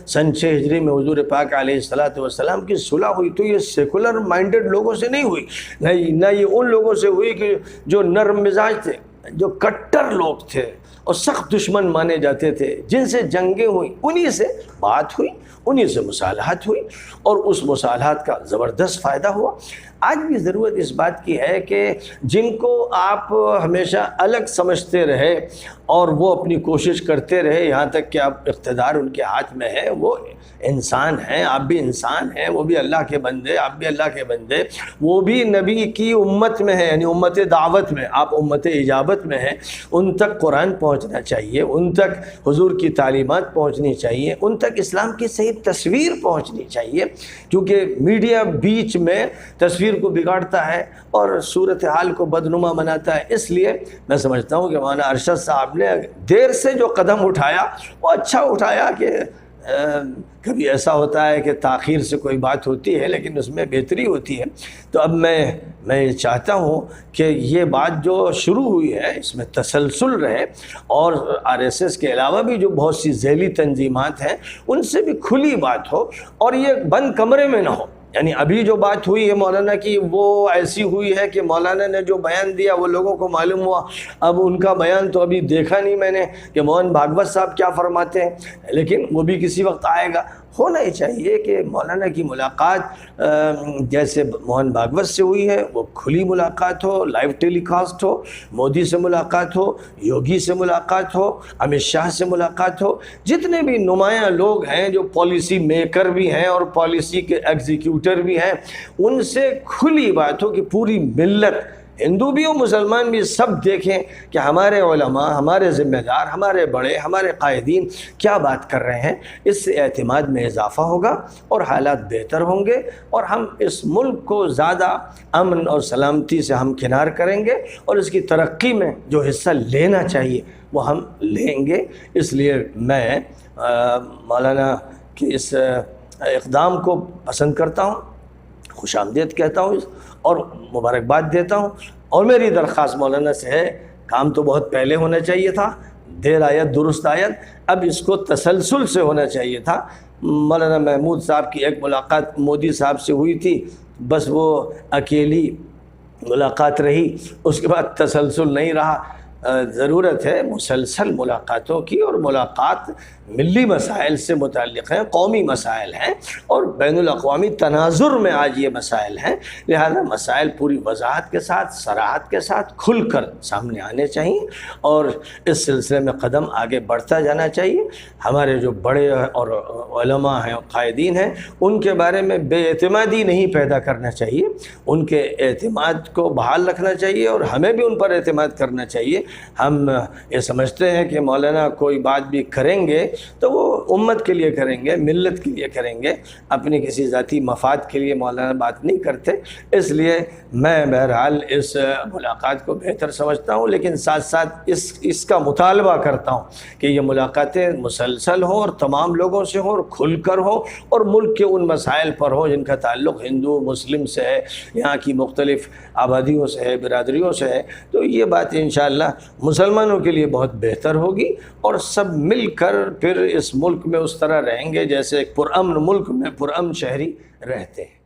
सन 6 हिजरी में हुजूर पाक अलैहिस्सलातु वस्सलाम की सुलह हुई तो ये सेकुलर माइंडेड लोगों से नहीं हुई, नहीं ये उन लोगों से हुई कि जो नर्म मिजाज थे, जो कट्टर लोग थे और सख्त दुश्मन माने जाते थे, जिनसे जंगें हुई, उन्हीं से बात हुई, उन्हीं से मुसालहत हुई और उस मुसालहत का ज़बरदस्त फ़ायदा हुआ। आज भी ज़रूरत इस बात की है कि जिनको आप हमेशा अलग समझते रहे और वो अपनी कोशिश करते रहे यहाँ तक कि आप इक़्तिदार उनके हाथ में है, वो इंसान हैं, आप भी इंसान हैं, वो भी अल्लाह के बंदे, आप भी अल्लाह के बंदे, वो भी नबी की उम्मत में है, यानी उम्मत दावत में, आप उम्मत इजाबत में हैं। उन तक कुरान पहुँचना चाहिए, उन तक हुजूर की तालीमात पहुँचनी चाहिए, उन तक इस्लाम की सही तस्वीर पहुँचनी चाहिए, क्योंकि मीडिया बीच में तस्वीर को बिगाड़ता है और सूरत हाल को बदनुमा बनाता है। इसलिए मैं समझता हूँ कि मौलाना अरशद साहब ने देर से जो कदम उठाया वो अच्छा उठाया कि कभी ऐसा होता है कि ताख़ीर से कोई बात होती है लेकिन उसमें बेहतरी होती है। तो अब मैं ये चाहता हूँ कि ये बात जो शुरू हुई है इसमें तसलसल रहे और आरएसएस के अलावा भी जो बहुत सी ज़ैली तंजीमात हैं उनसे भी खुली बात हो और ये बंद कमरे में ना हो। यानी अभी जो बात हुई है मौलाना की वो ऐसी हुई है कि मौलाना ने जो बयान दिया वो लोगों को मालूम हुआ, अब उनका बयान तो अभी देखा नहीं मैंने कि मोहन भागवत साहब क्या फरमाते हैं, लेकिन वो भी किसी वक्त आएगा। होना ही चाहिए कि मौलाना की मुलाकात जैसे मोहन भागवत से हुई है वो खुली मुलाकात हो, लाइव टेलीकास्ट हो, मोदी से मुलाकात हो, योगी से मुलाकात हो, अमित शाह से मुलाकात हो, जितने भी नुमायाँ लोग हैं जो पॉलिसी मेकर भी हैं और पॉलिसी के एग्जीक्यूटर भी हैं, उनसे खुली बात हो कि पूरी मिल्लत, हिंदू भी हो मुसलमान भी, सब देखें कि हमारे उलमा, हमारे ज़िम्मेदार, हमारे बड़े, हमारे कायदीन क्या बात कर रहे हैं। इससे एतमाद में इजाफ़ा होगा और हालात बेहतर होंगे और हम इस मुल्क को ज़्यादा अमन और सलामती से हम किनार करेंगे और इसकी तरक्की में जो हिस्सा लेना चाहिए वो हम लेंगे। इसलिए मैं मौलाना की इस इक़दाम को पसंद करता हूँ, खुशामदीद कहता हूँ और मुबारकबाद देता हूँ। और मेरी दरख्वास्त मौलाना से है, काम तो बहुत पहले होना चाहिए था, देर आयत दुरुस्त आयत, अब इसको तसलसल से होना चाहिए था। मौलाना महमूद साहब की एक मुलाकात मोदी साहब से हुई थी, बस वो अकेली मुलाकात रही, उसके बाद तसलसल नहीं रहा। ज़रूरत है मुसलसल मुलाकातों की और मुलाकात मिली मसाइल से मुताल्लिक़ हैं, कौमी मसाइल हैं और बैनुल अक़वामी तनाज़ुर में आज ये मसाइल हैं। लिहाजा मसाइल पूरी वजाहत के साथ, सराहत के साथ खुल कर सामने आने चाहिए और इस सिलसिले में कदम आगे बढ़ता जाना चाहिए। हमारे जो बड़े और उलमा हैं, कायदीन हैं, उनके बारे में बेएतमादी नहीं पैदा करना चाहिए, उनके एतमाद को बहाल रखना चाहिए और हमें भी उन पर एतमाद करना चाहिए। हम ये समझते हैं कि मौलाना कोई बात भी करेंगे तो वो उम्मत के लिए करेंगे, मिल्लत के लिए करेंगे, अपनी किसी ज़ाती मफाद के लिए मौलाना बात नहीं करते। इसलिए मैं बहरहाल इस मुलाकात को बेहतर समझता हूँ, लेकिन साथ साथ इसका मुतालबा करता हूँ कि ये मुलाकातें मुसलसल हों और तमाम लोगों से हों और खुल कर हों और मुल्क के उन मसाइल पर हों जिनका ताल्लुक़ हिंदू मुस्लिम से है, यहाँ की मुख्तलिफ़ आबादियों से है, बिरादरियों से है। तो ये बात इंशाअल्लाह मुसलमानों के लिए बहुत बेहतर होगी और सब मिलकर फिर इस मुल्क में उस तरह रहेंगे जैसे एक पुरअमन मुल्क में पुरअमन शहरी रहते हैं।